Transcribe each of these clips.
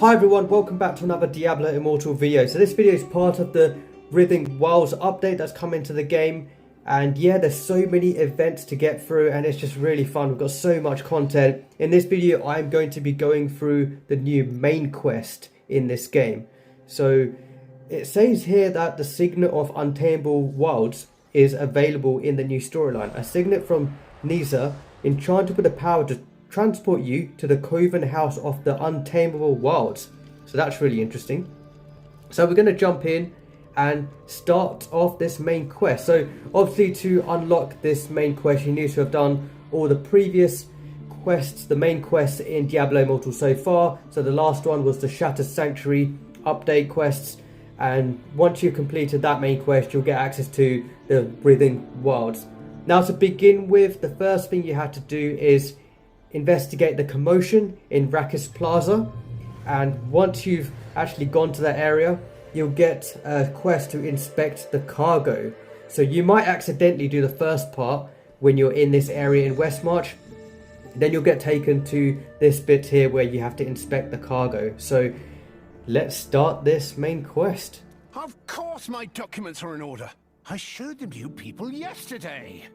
Hi everyone, welcome back to another Diablo Immortal video. So this video is part of the Writhing Wilds update that's come into the game. And yeah, there's so many events to get through and it's just really fun. We've got so much content. In this video, I'm going to be going through the new main quest in this game. So it says here that the Signet of Untamable Wilds is available in the new storyline. A signet from Nisa, enchanted with the power to transport you to the Coven house of the Untamable Wilds. So that's really interesting. So we're going to jump in and start off this main quest. So obviously to unlock this main quest you need to have done all the previous quests, the main quests in Diablo Immortal so far. So the last one was the Shattered Sanctuary update quests, and once you've completed that main quest you'll get access to the Writhing Wilds. Now to begin with, the first thing you have to do is investigate the commotion in Rakis Plaza, and once you've actually gone to that area you'll get a quest to inspect the cargo. So you might accidentally do the first part when you're in this area in Westmarch, then you'll get taken to this bit here where you have to inspect the cargo. So let's start this main quest. Of course my documents are in order. I showed them to you people yesterday.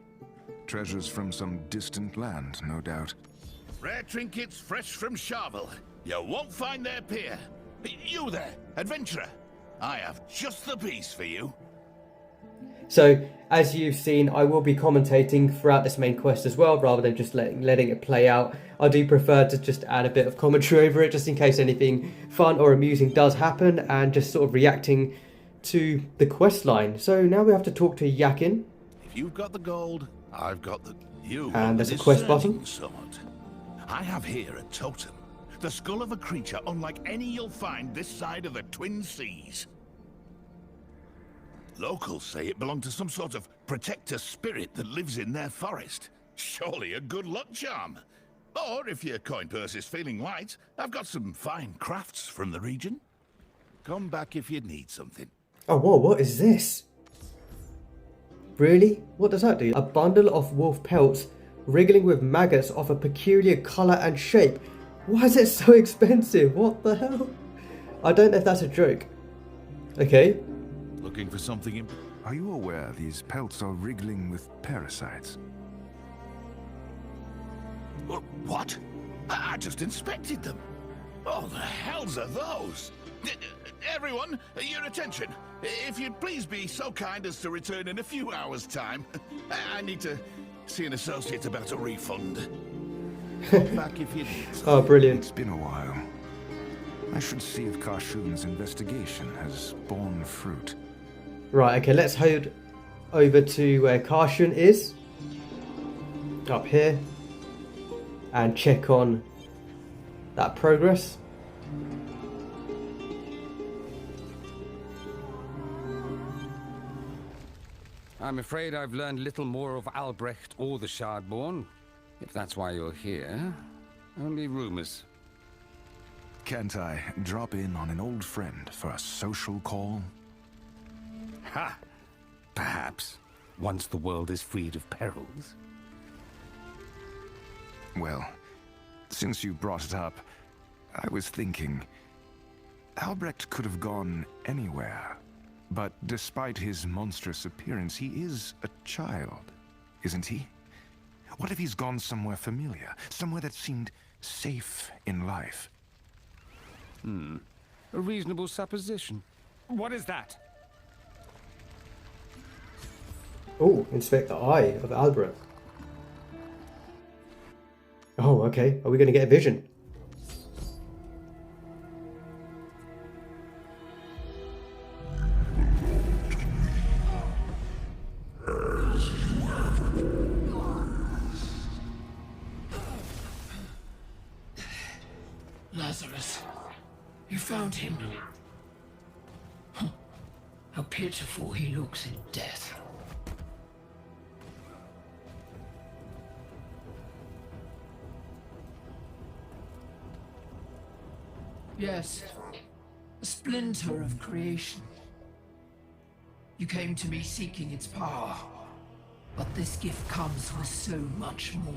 Treasures from some distant land, no doubt. Rare trinkets fresh from Sharval. You won't find their peer. You there, adventurer. I have just the piece for you. So, as you've seen, I will be commentating throughout this main quest as well, rather than just letting it play out. I do prefer to just add a bit of commentary over it, just in case anything fun or amusing does happen, and just sort of reacting to the quest line. So now we have to talk to Yakin. If you've got the gold, I've got the... And there's a quest button. Somewhat. I have here a totem. The skull of a creature unlike any you'll find this side of the Twin Seas. Locals say it belonged to some sort of protector spirit that lives in their forest. Surely a good luck charm. Or if your coin purse is feeling light, I've got some fine crafts from the region. Come back if you need something. Oh, whoa, what is this? Really? What does that do? A bundle of wolf pelts wriggling with maggots of a peculiar colour and shape. Why is it so expensive? What the hell? I don't know if that's a joke. Okay. Looking for something in... Are you aware these pelts are wriggling with parasites? What? I just inspected them. Oh, the hells are those? Everyone, your attention. If you'd please be so kind as to return in a few hours' time. I need to see an associate about a refund. Come back if you need something. Oh, brilliant. It's been a while. I should see if Karshun's investigation has borne fruit. Right, okay, let's head over to where Karshun is. Up here. And check on that progress. I'm afraid I've learned little more of Albrecht or the Shardborn. If that's why you're here, only rumors. Can't I drop in on an old friend for a social call? Ha! Perhaps, once the world is freed of perils. Well, since you brought it up, I was thinking... Albrecht could have gone anywhere. But despite his monstrous appearance, he is a child, isn't he? What if he's gone somewhere familiar? Somewhere that seemed safe in life? A reasonable supposition. What is that? Oh, inspect the eye of Albrecht. Oh, okay. Are we going to get a vision? Lazarus, you found him. Huh. How pitiful he looks in death. Yes, a splinter of creation. You came to me seeking its power, but this gift comes with so much more.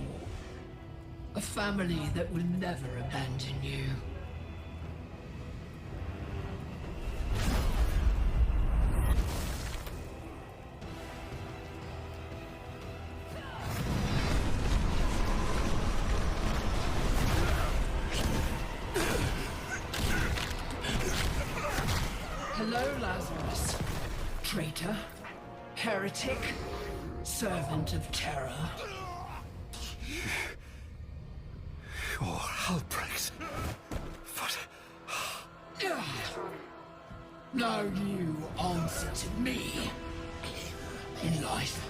A family that will never abandon you. traitor, heretic, servant of terror. You're Albrecht. But Now you answer to me. In life,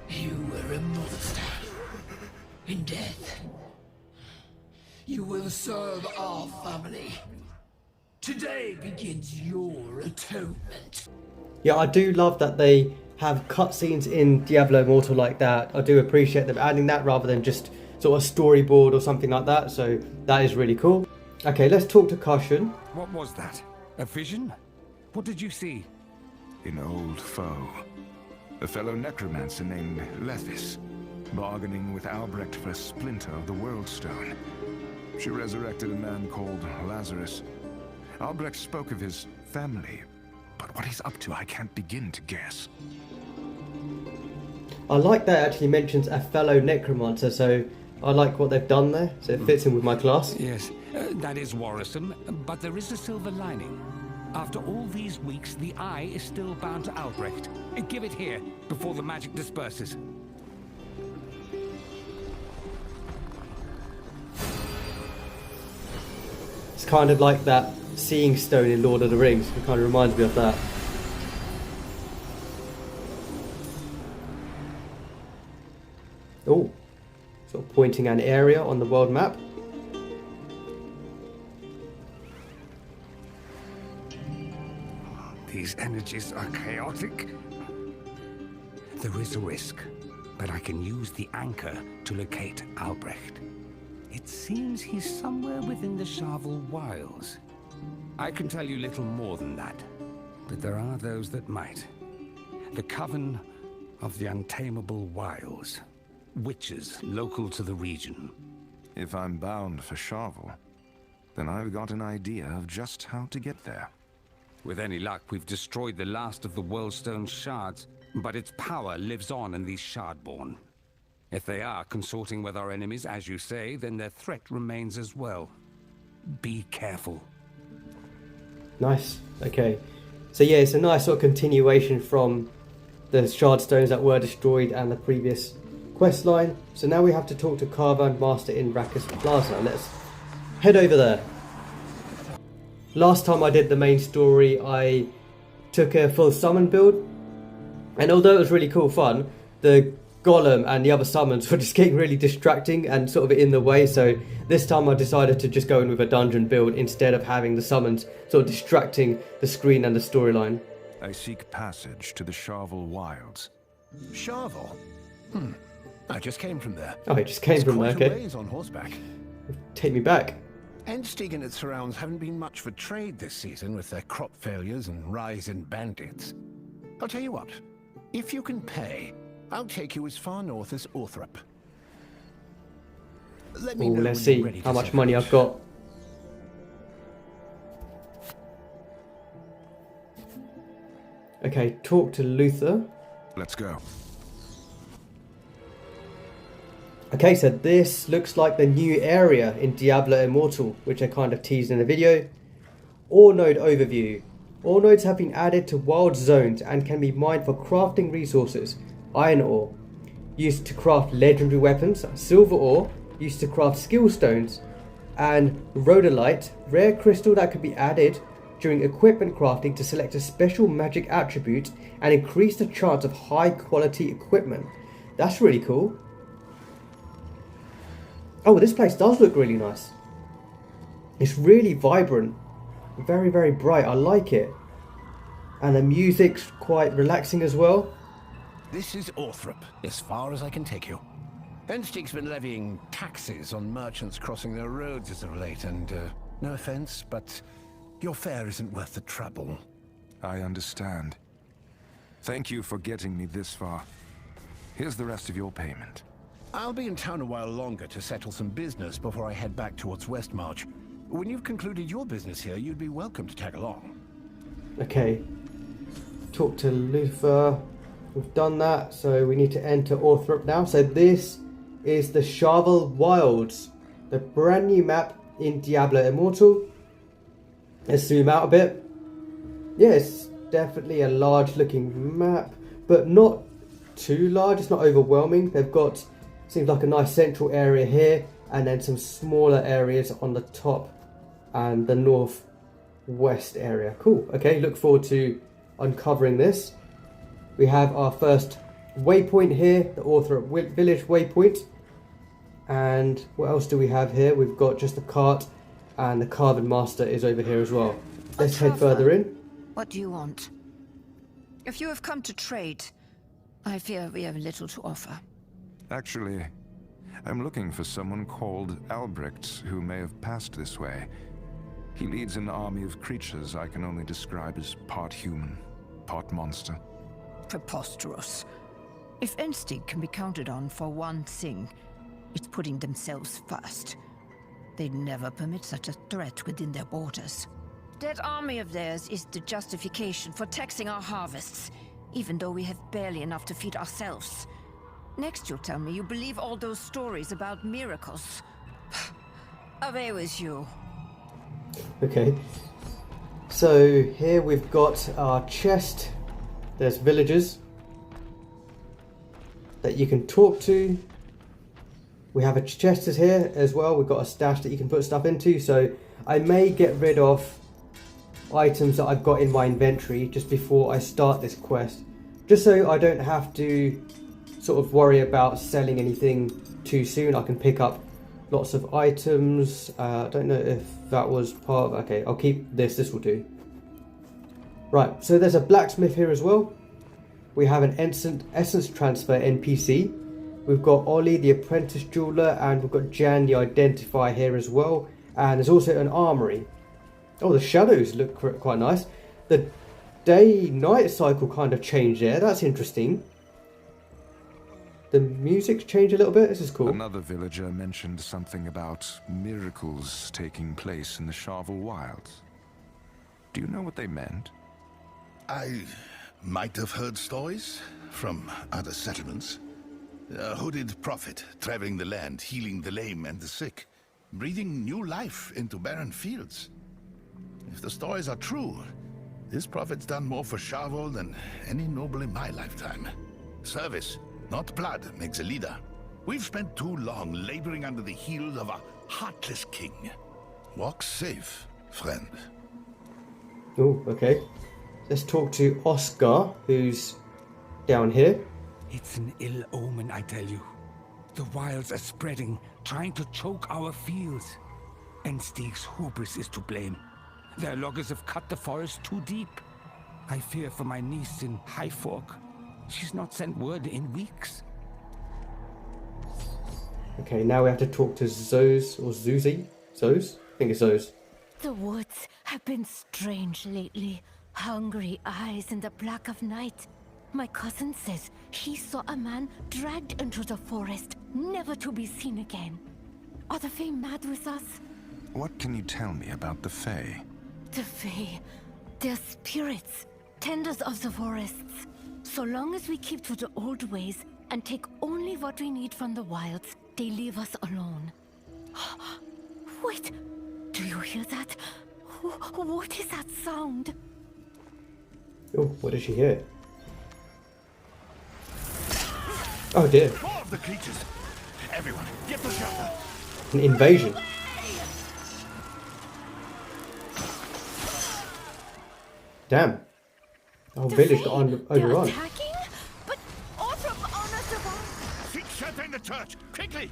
you were a monster. In death, you will serve our family. Today begins your atonement. Yeah, I do love that they have cutscenes in Diablo Immortal like that. I do appreciate them adding that rather than just sort of storyboard or something like that. So that is really cool. Okay, let's talk to Cushion. What was that? A vision? What did you see? An old foe. A fellow necromancer named Lethis, bargaining with Albrecht for a splinter of the World Stone. She resurrected a man called Lazarus. Albrecht spoke of his family, but what he's up to I can't begin to guess. I like that it actually mentions a fellow necromancer, so I like what they've done there, so it fits in with my class. Yes, that is worrisome, but there is a silver lining. After all these weeks, the eye is still bound to Albrecht. Give it here, before the magic disperses. It's kind of like that seeing stone in Lord of the Rings. It kind of reminds me of that. Oh, sort of pointing an area on the world map. These energies are chaotic. There is a risk, but I can use the anchor to locate Albrecht. It seems he's somewhere within the Sharval Wilds. I can tell you little more than that, but there are those that might. The Coven of the Untamable Wilds. Witches local to the region. If I'm bound for Sharval, then I've got an idea of just how to get there. With any luck, we've destroyed the last of the Worldstone shards, but its power lives on in these Shardborn. If they are consorting with our enemies, as you say, then their threat remains as well. Be careful. Nice. Okay. So yeah, it's a nice sort of continuation from the Shardstones that were destroyed and the previous quest line. So now we have to talk to Caravan Master in Rakus Plaza. Let's head over there. Last time I did the main story, I took a full summon build, and although it was really cool fun, the golem and the other summons were just getting really distracting and sort of in the way, so this time I decided to just go in with a dungeon build instead of having the summons sort of distracting the screen and the storyline. I seek passage to the Sharval Wilds. Sharval? I just came from there. Oh, it just came It's from there, quite a okay. ways on horseback. Take me back. Endsteig and its surrounds haven't been much for trade this season with their crop failures and rise in bandits. I'll tell you what, if you can pay, I'll take you as far north as Orthrop. Let me Oh, know let's when see you're ready how to much set money out. I've got. Okay, talk to Luther. Let's go. Okay, so this looks like the new area in Diablo Immortal, which I kind of teased in the video. Ore node overview. Ore nodes have been added to wild zones and can be mined for crafting resources. Iron ore, used to craft legendary weapons. Silver ore, used to craft skill stones. And rhodolite, rare crystal that can be added during equipment crafting to select a special magic attribute and increase the chance of high quality equipment. That's really cool. Oh, this place does look really nice. It's really vibrant. Very, very bright. I like it. And the music's quite relaxing as well. This is Orthrop, as far as I can take you. Endsteig's been levying taxes on merchants crossing their roads as of late, and no offense, but your fare isn't worth the trouble. I understand. Thank you for getting me this far. Here's the rest of your payment. I'll be in town a while longer to settle some business before I head back towards Westmarch. When you've concluded your business here, you'd be welcome to tag along. Okay. Talk to Luther. We've done that, so we need to enter Orthrop now. So this is the Sharval Wilds, the brand new map in Diablo Immortal. Let's zoom out a bit. Yeah, it's definitely a large looking map, but not too large. It's not overwhelming. They've got, seems like a nice central area here, and then some smaller areas on the top and the northwest area. Cool. Okay, look forward to uncovering this. We have our first waypoint here, the Orthrop Village waypoint. And what else do we have here? We've got just a cart, and the Coven Master is over here as well. Let's head further in. What do you want? If you have come to trade, I fear we have little to offer. Actually, I'm looking for someone called Albrecht who may have passed this way. He leads an army of creatures I can only describe as part human, part monster. Preposterous. If Enstig can be counted on for one thing, it's putting themselves first. They'd never permit such a threat within their borders. That army of theirs is the justification for taxing our harvests, even though we have barely enough to feed ourselves. Next you'll tell me you believe all those stories about miracles. Away with you. Okay. So here we've got our chest. There's villagers that you can talk to. We have a chest here as well. We've got a stash that you can put stuff into. So I may get rid of items that I've got in my inventory just before I start this quest, just so I don't have to sort of worry about selling anything too soon. I can pick up lots of items. I don't know if that was part of... Okay, I'll keep this. This will do. Right, so there's a blacksmith here as well. We have an essence transfer NPC. We've got Ollie, the apprentice jeweler, and we've got Jan, the identifier here as well. And there's also an armory. Oh, the shadows look quite nice. The day-night cycle kind of changed there. That's interesting. The music's changed a little bit. This is cool. Another villager mentioned something about miracles taking place in the Sharval Wilds. Do you know what they meant? I might have heard stories from other settlements. A hooded prophet traveling the land, healing the lame and the sick, breathing new life into barren fields. If the stories are true, this prophet's done more for Sharval than any noble in my lifetime. Service, not blood, makes a leader. We've spent too long laboring under the heel of a heartless king. Walk safe, friend. Oh, okay. Let's talk to Oscar, who's down here. It's an ill omen, I tell you. The wilds are spreading, trying to choke our fields. Enstig's hubris is to blame. Their loggers have cut the forest too deep. I fear for my niece in High Fork. She's not sent word in weeks. Okay, now we have to talk to Zos, or Zuzi? Zos? I think it's Zos. The woods have been strange lately. Hungry eyes in the black of night. My cousin says he saw a man dragged into the forest, never to be seen again. Are the Fae mad with us? What can you tell me about the Fae? The Fae, they're spirits, tenders of the forests. So long as we keep to the old ways and take only what we need from the wilds, they leave us alone. Wait, do you hear that? What is that sound? Oh, what did she hear? Oh dear. More of the creatures! Everyone, get to shelter! An invasion. Damn. The whole village got overrun. They're attacking? But Orthrop honors the wall. Seek shelter in the church! Quickly!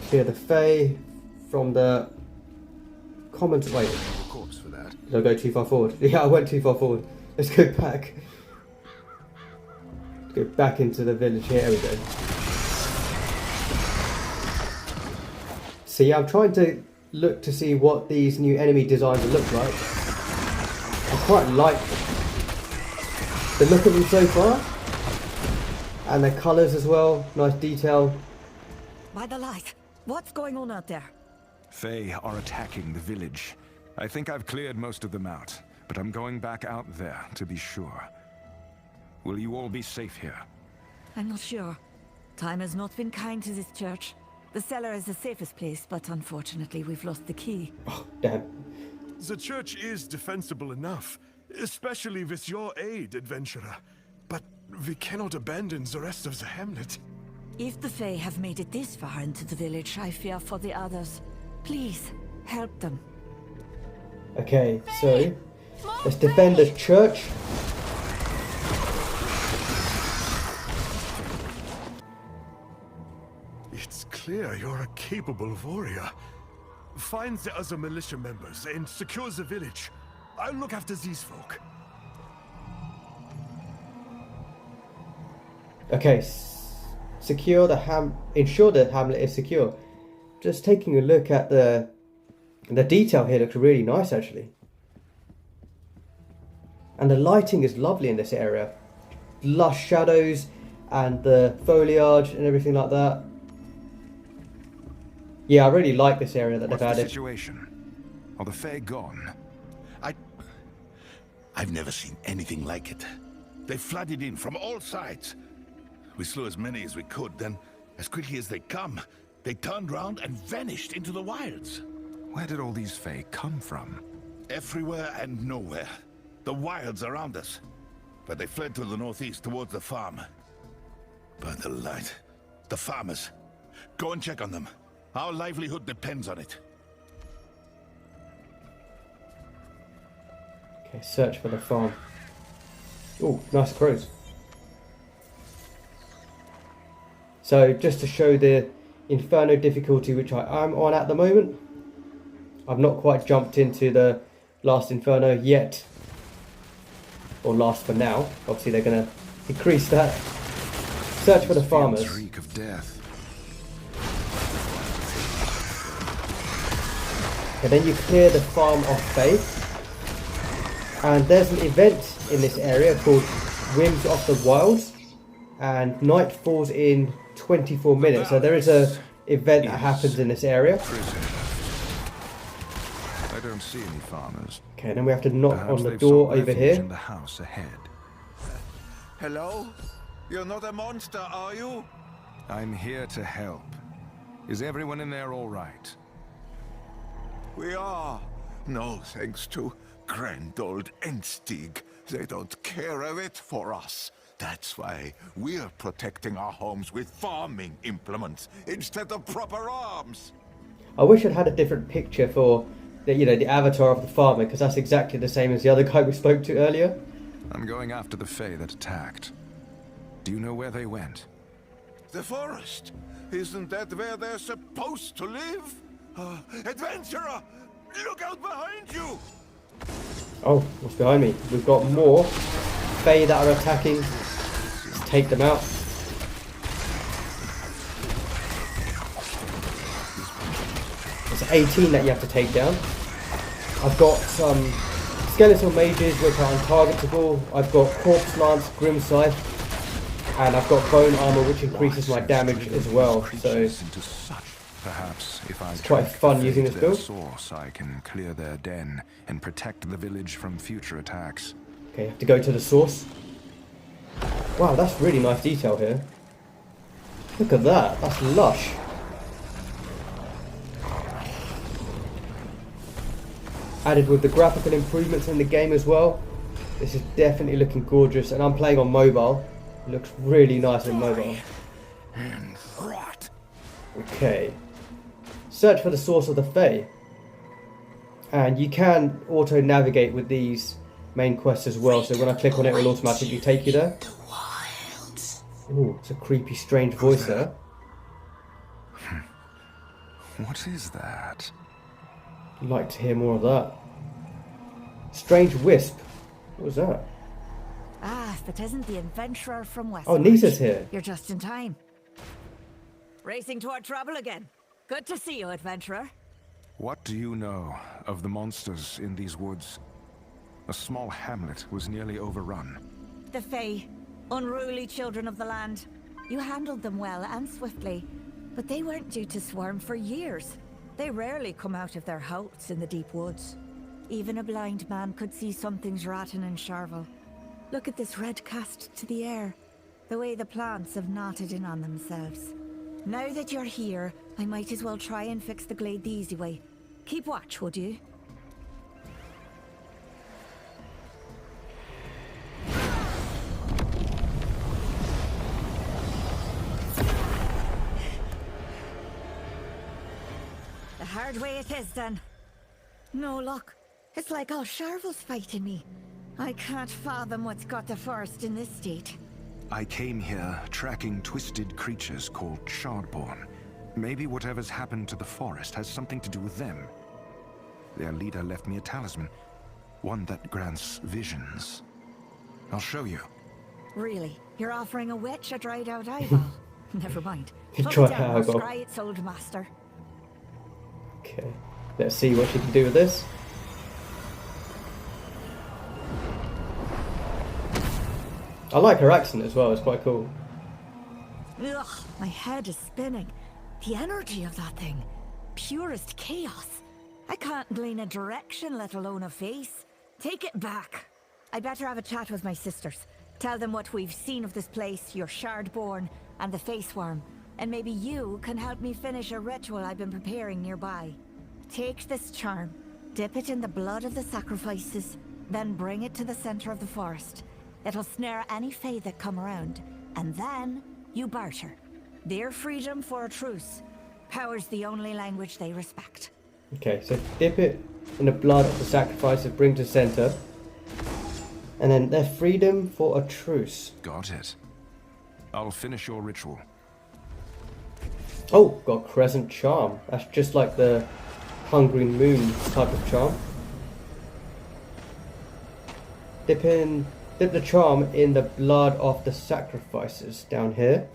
Clear the Fae from the commons. Wait, Corpse for that. did I go too far forward? Yeah, I went too far forward. Let's go back. Let's go back into the village here. There we go. So yeah, I'm trying to look to see what these new enemy designs will look like. I quite like the look of them so far. And the colours as well. Nice detail. By the light, what's going on out there? Fae are attacking the village. I think I've cleared most of them out, but I'm going back out there to be sure. Will you all be safe here? I'm not sure. Time has not been kind to this church. The cellar is the safest place, but unfortunately we've lost the key. Oh, damn. The church is defensible enough. especially with your aid, adventurer. But we cannot abandon the rest of the hamlet. If the Fae have made it this far into the village, I fear for the others. Please, help them. Okay, so let's defend the church. It's clear you're a capable warrior. Find the other militia members and secure the village. I'll look after these folk. Okay, ensure the hamlet is secure. Just taking a look at the detail here looks really nice actually. And the lighting is lovely in this area. Lush shadows and the foliage and everything like that. Yeah, I really like this area that they've added. What's the situation? Are the Fae gone? I've never seen anything like it. They flooded in from all sides. We slew as many as we could, then, as quickly as they come, they turned round and vanished into the wilds. Where did all these Fae come from? Everywhere and nowhere. The wilds around us. But they fled to the northeast towards the farm. By the light. The farmers. Go and check on them. Our livelihood depends on it. Okay, search for the farm. Oh, nice crows. So just to show the Inferno difficulty, which I am on at the moment. I've not quite jumped into the last Inferno yet. Or last for now. Obviously they're going to increase that. Search for the farmers. Reek of death. And then you clear the farm of Faith. And there's an event in this area called Whims of the Wilds. And night falls in 24 minutes. So there is a event that happens in this area. I don't see any farmers. Okay, then we have to knock Perhaps on the they've door sought over refuge here. in the house ahead. Hello? You're not a monster, are you? I'm here to help. Is everyone in there all right? We are. No thanks to grand old Enstig. They don't care a bit for us. That's why we're protecting our homes with farming implements instead of proper arms. I wish I'd had a different picture for the avatar of the farmer, because that's exactly the same as the other guy we spoke to earlier. I'm going after the Fae that attacked. Do you know where they went? The forest. Isn't that where they're supposed to live? Adventurer! Look out behind you! Oh, what's behind me? We've got more Fae that are attacking. Let's take them out. There's 18 that you have to take down. I've got some skeletal mages which are untargetable. I've got corpse lance, grim scythe, and I've got bone armor which increases my damage as well. So perhaps if I it's quite fun using this build. Source, I can clear their den and protect the village from future attacks. Okay, you have to go to the source. Wow, that's really nice detail here. Look at that, that's lush. Added with the graphical improvements in the game as well. This is definitely looking gorgeous, and I'm playing on mobile. It looks really nice on mobile. And rot. Okay. Search for the source of the Fae. And you can auto-navigate with these main quests as well, so when I click on it, it will automatically take you there. Ooh, it's a creepy, strange voice there. What is that? I'd like to hear more of that. Strange wisp. What was that? Ah, if it isn't the adventurer from West. Oh, Nisa's here. You're just in time. Racing toward trouble again. Good to see you, adventurer. What do you know of the monsters in these woods? A small hamlet was nearly overrun. The Fae, unruly children of the land. You handled them well and swiftly, but they weren't due to swarm for years. They rarely come out of their hulks in the deep woods. Even a blind man could see something's rotten in Sharval. Look at this red cast to the air. The way the plants have knotted in on themselves. Now that you're here, I might as well try and fix the glade the easy way. Keep watch, would you? The hard way it is, then. No luck. It's like all Sharval's fighting me. I can't fathom what's got the forest in this state. I came here tracking twisted creatures called Shardborn. Maybe whatever's happened to the forest has something to do with them. Their leader left me a talisman, one that grants visions. I'll show you. Really? You're offering a witch a dried out eyeball? Never mind. You Put dried it down, out or eyeball. scry its old master. Okay, let's see what she can do with this. I like her accent as well, it's quite cool. Ugh, my head is spinning. The energy of that thing. Purest chaos. I can't glean a direction, let alone a face. Take it back. I'd better have a chat with my sisters. Tell them what we've seen of this place, your Shardborn, and the Face Worm. And maybe you can help me finish a ritual I've been preparing nearby. Take this charm, dip it in the blood of the sacrifices, then bring it to the center of the forest. It'll snare any fae that come around, and then you barter. Their freedom for a truce. Power's the only language they respect. Okay, so dip it in the blood of the sacrifices, bring to center. And then their freedom for a truce. Got it. I'll finish your ritual. Oh, got Crescent Charm. That's just like the Hungry Moon type of charm. Dip the charm in the blood of the sacrifices down here.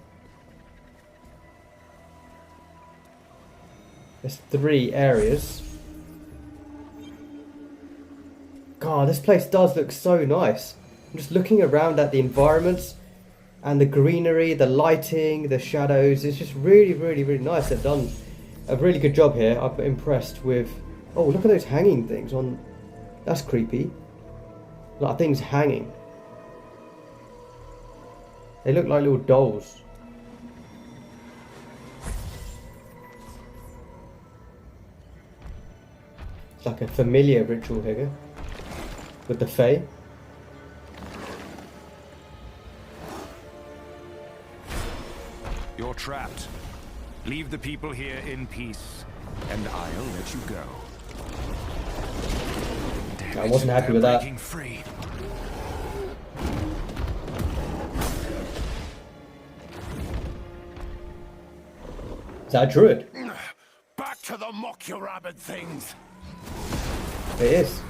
There's 3 areas. God, this place does look so nice. I'm just looking around at the environments and the greenery, the lighting, the shadows. It's just really, really, really nice. They've done a really good job here. I'm impressed with... Oh, look at those hanging things on... That's creepy. A lot of things hanging. They look like little dolls. It's like a familiar ritual here with the Fae. You're trapped. Leave the people here in peace, and I'll let you go. I wasn't happy with that. Breaking free. Is that a druid? Back to the mock you rabid things. It is.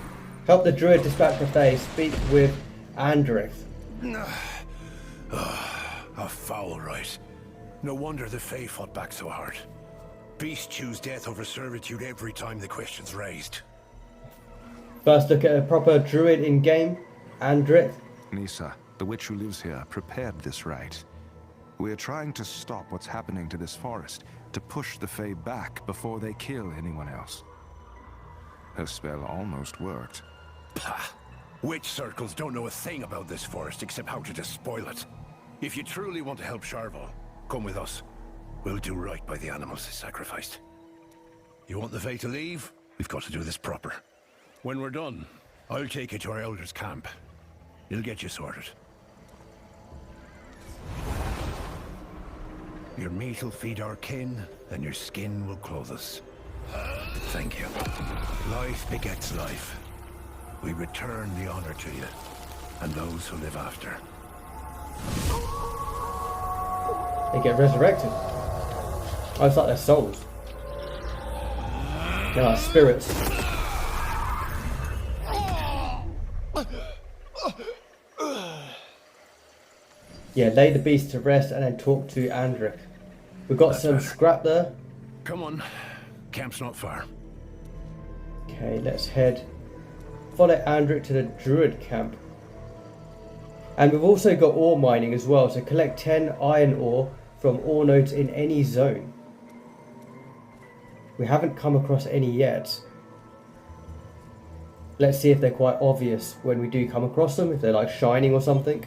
Help the druid dispatch the Fae. Speak with Andrith. A foul right. No wonder the Fae fought back so hard. Beasts choose death over servitude every time the question's raised. First look at a proper druid in game. Andrith. Nisa, the witch who lives here, prepared this rite. We're trying to stop what's happening to this forest, to push the Fae back before they kill anyone else. Her spell almost worked. Pah! Witch circles don't know a thing about this forest except how to despoil it. If you truly want to help Sharval, come with us. We'll do right by the animals they sacrificed. You want the Fae to leave? We've got to do this proper. When we're done, I'll take you to our elders' camp. It'll get you sorted. Your meat will feed our kin, and your skin will clothe us. Thank you. Life begets life. We return the honor to you, and those who live after. They get resurrected. Oh, it's like their souls. They're like spirits. Yeah, lay the beast to rest and then talk to Andric. We've got some scrap there. Come on. Camp's not far. Okay, let's head. Follow Andric to the druid camp. And we've also got ore mining as well, so collect 10 iron ore from ore nodes in any zone. We haven't come across any yet. Let's see if they're quite obvious when we do come across them, if they're like shining or something.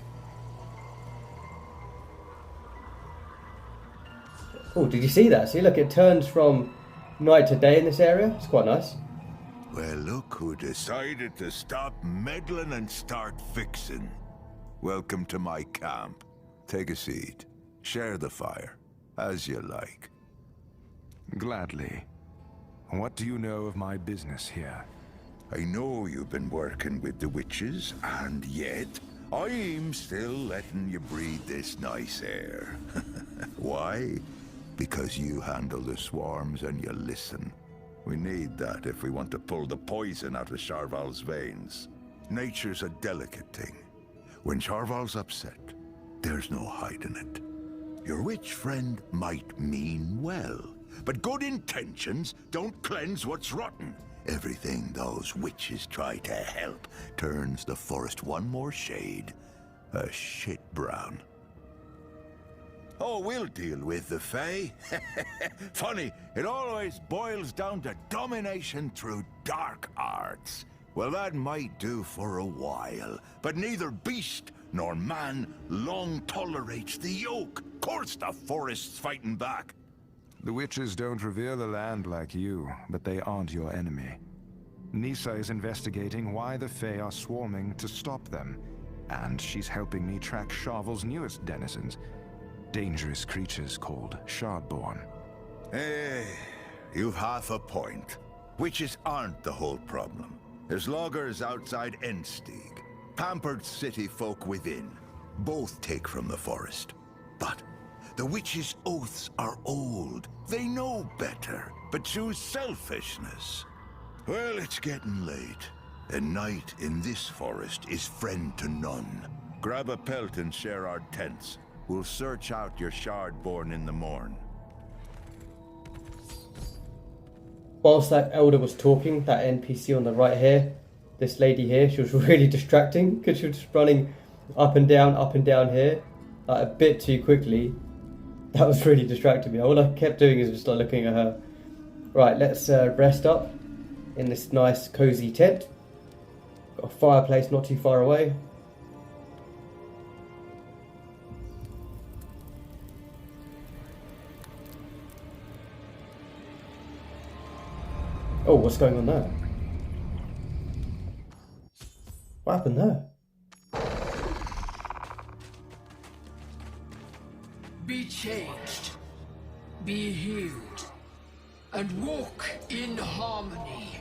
Oh, did you see that? See, look, it turns from night to day in this area. It's quite nice. Well, look who decided to stop meddling and start fixing. Welcome to my camp. Take a seat. Share the fire, as you like. Gladly. What do you know of my business here? I know you've been working with the witches, and yet I'm still letting you breathe this nice air. Why? Because you handle the swarms and you listen. We need that if we want to pull the poison out of Sharval's veins. Nature's a delicate thing. When Sharval's upset, there's no hiding it. Your witch friend might mean well, but good intentions don't cleanse what's rotten. Everything those witches try to help turns the forest one more shade, a shit brown. Oh, we'll deal with the Fae. Funny, it always boils down to domination through dark arts. Well, that might do for a while, but neither beast nor man long tolerates the yoke. Course the forest's fighting back. The witches don't revere the land like you, but they aren't your enemy. Nisa is investigating why the Fae are swarming to stop them, and she's helping me track Sharval's newest denizens, dangerous creatures called Shardborn. You've half a point. Witches aren't the whole problem. There's loggers outside Enstig, pampered city folk within. Both take from the forest. But the witches' oaths are old. They know better, but choose selfishness. Well, it's getting late. A night in this forest is friend to none. Grab a pelt and share our tents. We'll search out your Shardborn in the morn. Whilst that elder was talking, that NPC on the right here, this lady here, she was really distracting because she was just running up and down here, like a bit too quickly. That was really distracting me. All I kept doing is just like looking at her. Right, let's rest up in this nice cozy tent. Got a fireplace not too far away. Oh, what's going on there? What happened there? Be changed, be healed, and walk in harmony.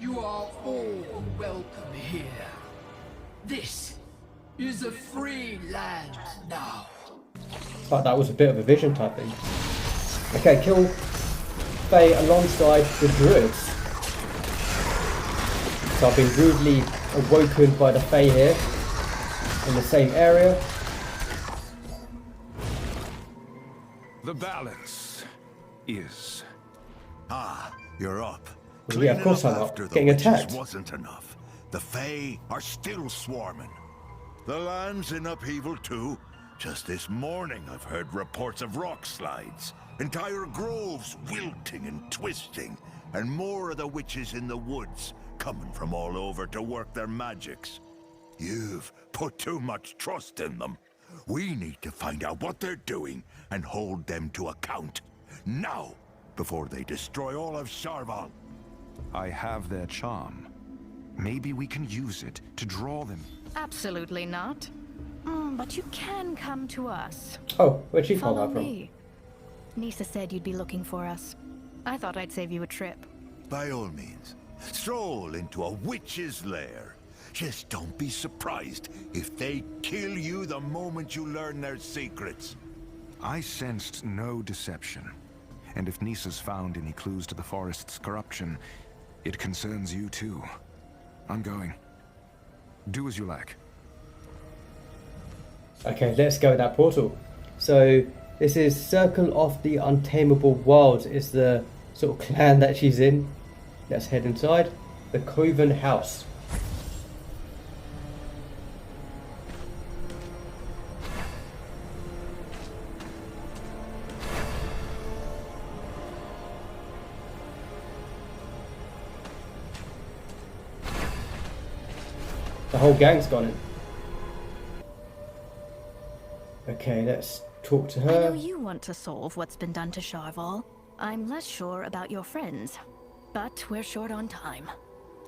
You are all welcome here. This is a free land now. But that was a bit of a vision type thing. Okay, kill Fae alongside the Druids. So I've been rudely awoken by the Fae here in the same area. The balance is... Ah, you're up. Well, yeah, of course I'm up. Getting attacked. Wasn't enough. The Fae are still swarming. The land's in upheaval too. Just this morning I've heard reports of rock slides, entire groves wilting and twisting, and more of the witches in the woods coming from all over to work their magics. You've put too much trust in them. We need to find out what they're doing and hold them to account. Now, before they destroy all of Sharval. I have their charm. Maybe we can use it to draw them. Absolutely not. But you can come to us. Oh, where'd she come Follow out from? me. Nisa said you'd be looking for us. I thought I'd save you a trip. By all means, stroll into a witch's lair. Just don't be surprised if they kill you the moment you learn their secrets. I sensed no deception. And if Nisa's found any clues to the forest's corruption, it concerns you too. I'm going. Do as you like. Okay, let's go with that portal. So this is Circle of the Untamable Wilds is the sort of clan that she's in. Let's head inside. The Coven house. The whole gang's gone in. Okay, let's talk to I her. know you want to solve what's been done to Sharval. I'm less sure about your friends, but we're short on time.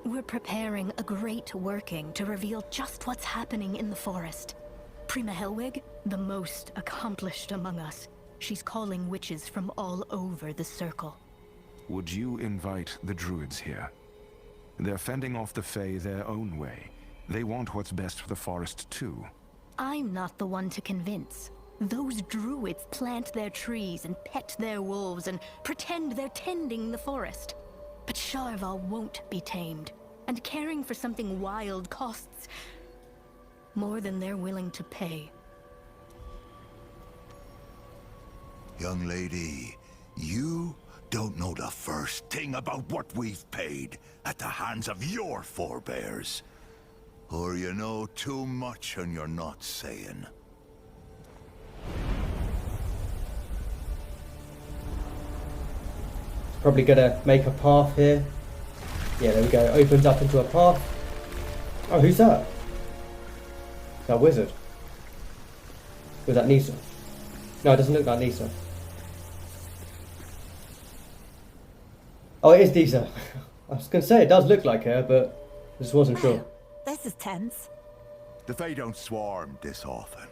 We're preparing a great working to reveal just what's happening in the forest. Prima Helwig, the most accomplished among us, she's calling witches from all over the circle. would you invite the Druids here? They're fending off the Fae their own way. They want what's best for the forest too. I'm not the one to convince. Those Druids plant their trees and pet their wolves and pretend they're tending the forest. But Sharval won't be tamed, and caring for something wild costs more than they're willing to pay. Young lady, you don't know the first thing about what we've paid at the hands of your forebears. Or you know too much and you're not saying. Probably gonna make a path here. Yeah, there we go. Opens up into a path. Oh, who's that? Is that wizard? Was that Nisa? No, it doesn't look like Nisa. Oh, it is Nisa. I was gonna say it does look like her, but I just wasn't sure. This is tense. The Fae don't swarm this often.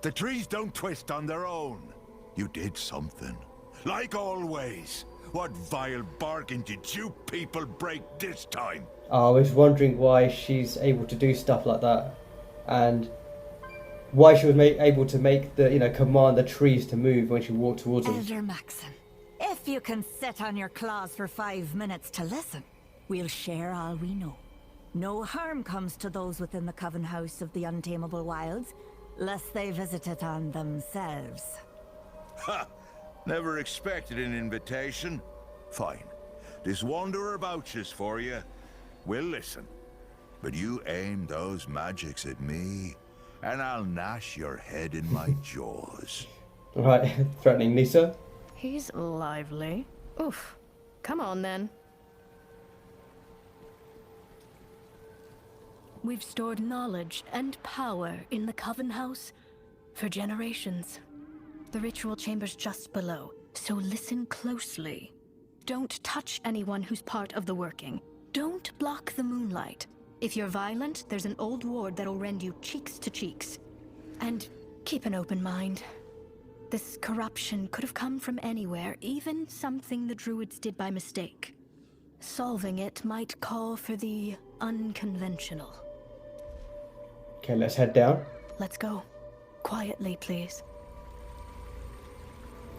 The trees don't twist on their own. You did something. Like always. What vile bargain did you people break this time? I was wondering why she's able to do stuff like that, and why she was able to make the, command the trees to move when she walked towards them. Elder Maxon, if you can sit on your claws for 5 minutes to listen, we'll share all we know. No harm comes to those within the Coven House of the Untamable Wilds, lest they visit it on themselves. Ha! Never expected an invitation. Fine. This wanderer vouches for you. We'll listen. But you aim those magics at me, and I'll gnash your head in my jaws. Right, threatening Nisa. He's lively. Oof. Come on, then. We've stored knowledge and power in the Coven House for generations. The ritual chamber's just below, so listen closely. Don't touch anyone who's part of the working. Don't block the moonlight. If you're violent, there's an old ward that'll rend you cheeks to cheeks. And keep an open mind. This corruption could have come from anywhere, even something the Druids did by mistake. Solving it might call for the unconventional. Okay, let's head down. Let's go. Quietly, please.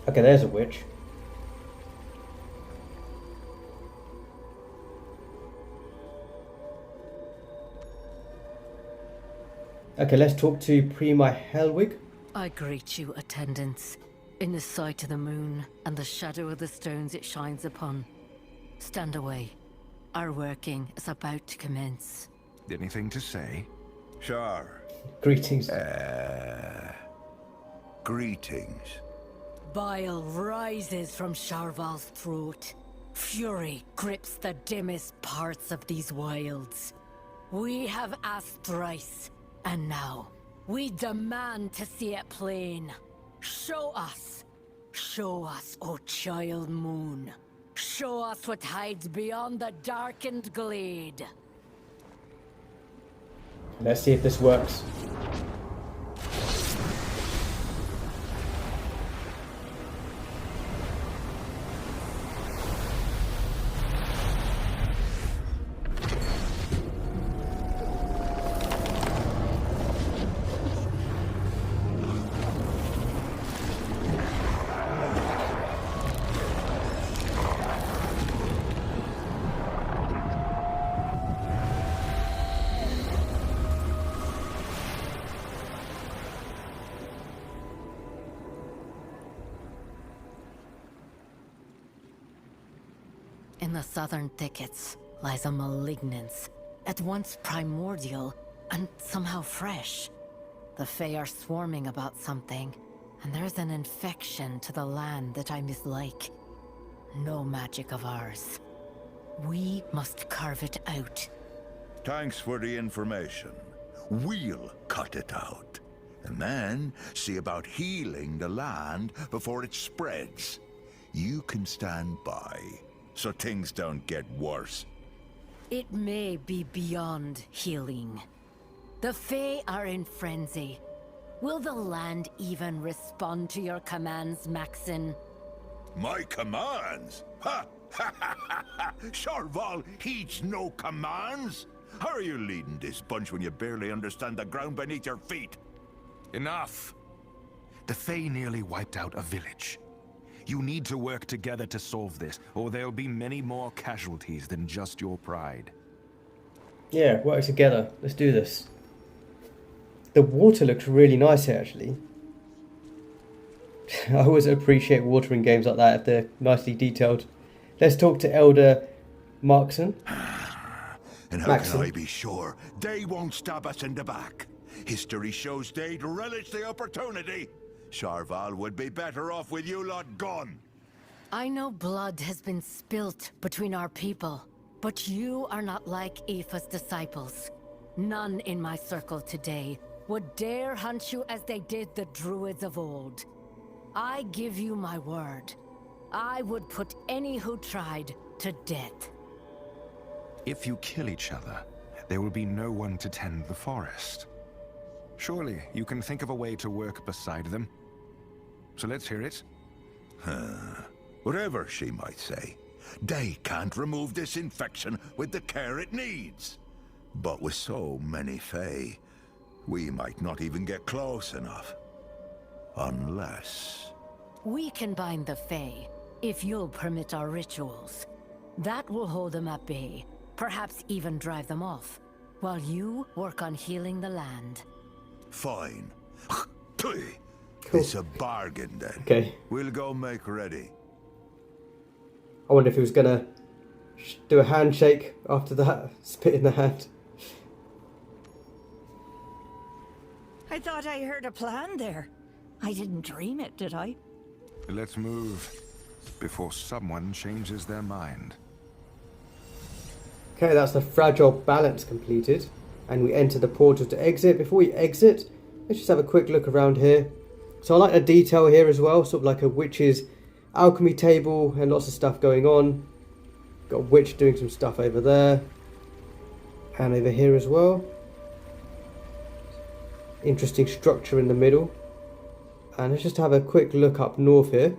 Okay, there's a witch. Okay, let's talk to Prima Helwig. I greet you, attendants, in the sight of the moon and the shadow of the stones it shines upon. Stand away. Our working is about to commence. Anything to say? Sure. Greetings. Greetings. Bile rises from Sharval's throat. Fury grips the dimmest parts of these wilds. We have asked thrice, and now we demand to see it plain. Show us, O child moon. Show us what hides beyond the darkened glade. Let's see if this works. In the southern thickets lies a malignance, at once primordial and somehow fresh. The Fae are swarming about something, and there's an infection to the land that I mislike. No magic of ours. We must carve it out. Thanks for the information. We'll cut it out. And then see about healing the land before it spreads. You can stand by, so things don't get worse. It may be beyond healing. The Fae are in frenzy. Will the land even respond to your commands, Maxon? My commands? Ha! Sharval heeds no commands. How are you leading this bunch when you barely understand the ground beneath your feet? Enough! The Fae nearly wiped out a village. You need to work together to solve this, or there'll be many more casualties than just your pride. Yeah, work together. Let's do this. The water looks really nice here, actually. I always appreciate water in games like that if they're nicely detailed. Let's talk to Elder Markson. And how can I be sure they won't stab us in the back? History shows they'd relish the opportunity. Sharval would be better off with you lot gone. I know blood has been spilt between our people, but you are not like Aoife's disciples. None in my circle today would dare hunt you as they did the Druids of old. I give you my word. I would put any who tried to death. If you kill each other, there will be no one to tend the forest. Surely you can think of a way to work beside them. So let's hear it. Whatever she might say, they can't remove this infection with the care it needs. But with so many Fae, we might not even get close enough. Unless... We can bind the Fae, if you'll permit our rituals. That will hold them at bay, perhaps even drive them off, while you work on healing the land. Fine. It's a bargain then. Okay. We'll go make ready. I wonder if he was gonna do a handshake after that. Spit in the hand. I thought I heard a plan there. I didn't dream it, did I? Let's move before someone changes their mind. Okay, that's the fragile balance completed. And we enter the portal to exit. Before we exit, let's just have a quick look around here. So I like the detail here as well, sort of like a witch's alchemy table and lots of stuff going on. Got a witch doing some stuff over there. And over here as well. Interesting structure in the middle. And let's just have a quick look up north here.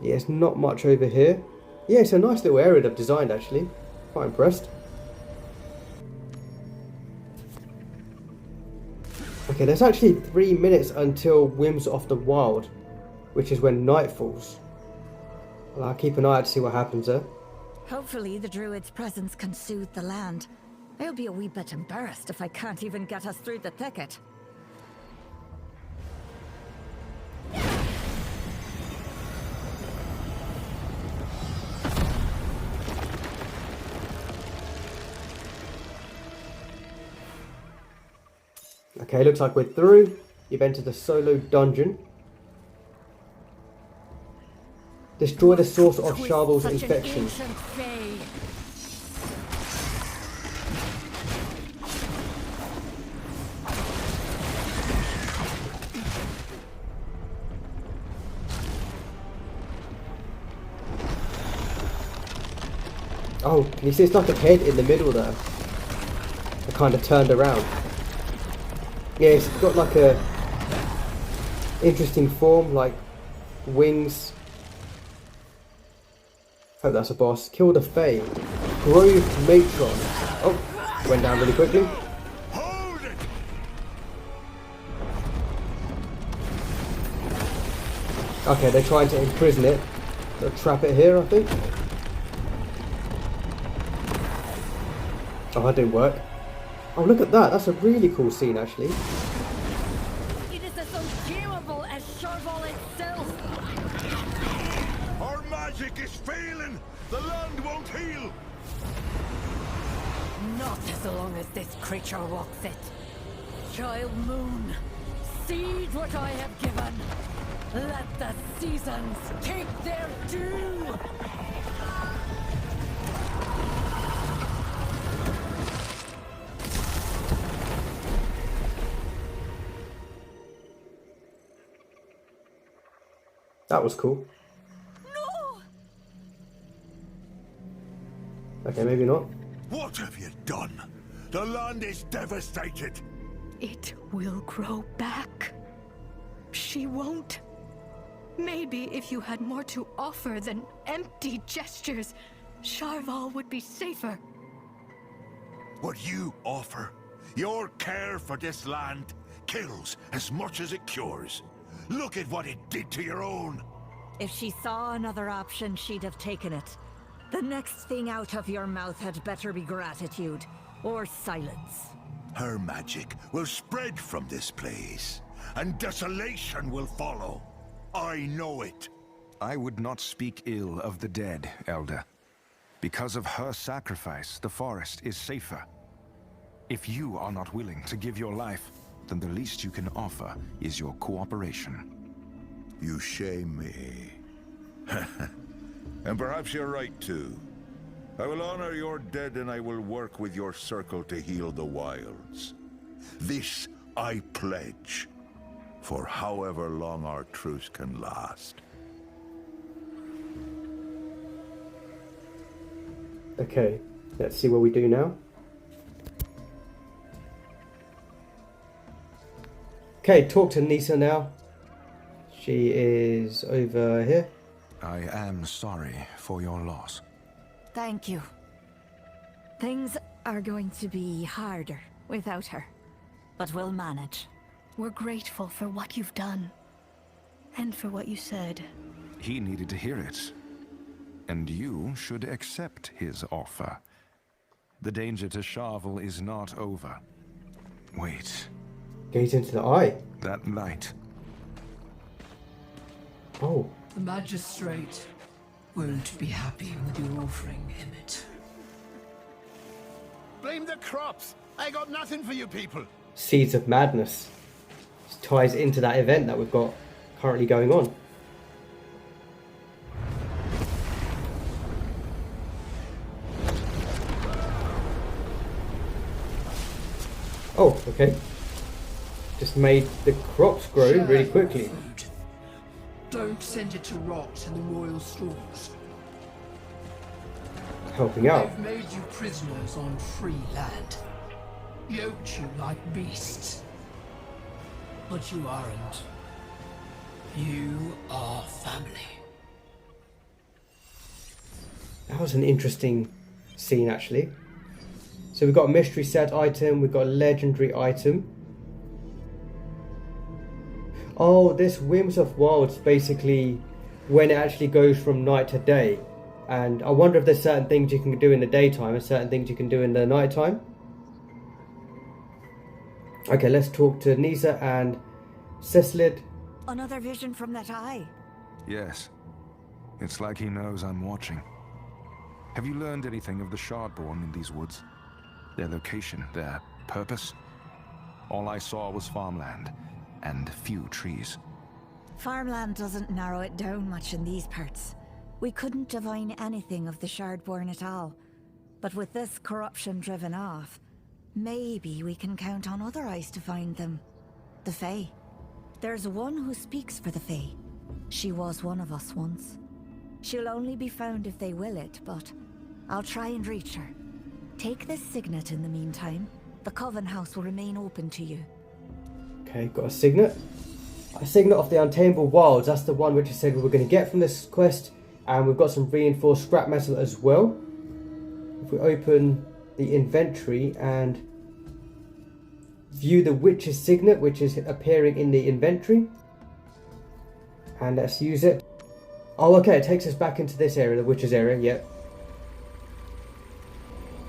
Yeah, it's not much over here. Yeah, it's a nice little area they've designed actually. Quite impressed. Okay, there's actually 3 minutes until Whims of the Wild, which is when night falls. Well, I'll keep an eye out to see what happens there. Hopefully the Druid's presence can soothe the land. I'll be a wee bit embarrassed if I can't even get us through the thicket. Okay, looks like we're through. You've entered the solo dungeon. Destroy the source of Sharval's infection. Oh, can you see it's like a head in the middle there? It kind of turned around. Yeah, it's got like a interesting form, like wings. Hope that's a boss. Kill the Fae. Grove Matron. Oh, went down really quickly. Okay, they're trying to imprison it. They'll trap it here, I think. Oh, that didn't work. Oh, look at that. That's a really cool scene, actually. It is as untamable as Sharval itself. Our magic is failing. The land won't heal. Not as long as this creature walks it. Child Moon, seize what I have given. Let the seasons take their due. That was cool. No! Okay, maybe not. What have you done? The land is devastated. It will grow back. She won't. Maybe if you had more to offer than empty gestures, Sharval would be safer. What you offer, your care for this land, kills as much as it cures. Look at what it did to your own. If she saw another option, she'd have taken it. The next thing out of your mouth had better be gratitude, or silence. Her magic will spread from this place, and desolation will follow. I know it. I would not speak ill of the dead, Elder. Because of her sacrifice, the forest is safer. If you are not willing to give your life, then the least you can offer is your cooperation. You shame me. And perhaps you're right too. I will honor your dead and I will work with your circle to heal the wilds. This I pledge, for however long our truce can last. Okay, let's see what we do now. Okay, talk to Nisa now. She is over here. I am sorry for your loss. Thank you. Things are going to be harder without her, but we'll manage. We're grateful for what you've done, and for what you said. He needed to hear it, and you should accept his offer. The danger to Sharval is not over. Wait. Gaze into the eye. That light. Oh. The magistrate won't be happy with your offering him it. Blame the crops. I got nothing for you people. Seeds of Madness. This ties into that event that we've got currently going on. Oh, okay. Just made the crops grow really quickly. Don't send it to rot in the royal stores. Helping out. They've made you prisoners on free land. Yoked you like beasts. But you aren't. You are family. That was an interesting scene, actually. So we've got a mystery set item, we've got a legendary item. Oh, this Whims of Wilds basically when it actually goes from night to day. And I wonder if there's certain things you can do in the daytime and certain things you can do in the nighttime. Okay, let's talk to Nisa and Ceslid. Another vision from that eye. Yes. It's like he knows I'm watching. Have you learned anything of the Shardborn in these woods? Their location, their purpose? All I saw was farmland, and few trees. Farmland doesn't narrow it down much in these parts. We couldn't divine anything of the Shardborn at all. But with this corruption driven off, maybe we can count on other eyes to find them. The Fae. There's one who speaks for the Fae. She was one of us once. She'll only be found if they will it, but I'll try and reach her. Take this signet in the meantime. The Coven house will remain open to you. Okay, got a signet. A signet of the Untamable Wilds. That's the one which I said we were going to get from this quest. And we've got some reinforced scrap metal as well. If we open the inventory and view the Witch's signet, which is appearing in the inventory. And let's use it. Oh, okay, it takes us back into this area, the Witch's area, yep.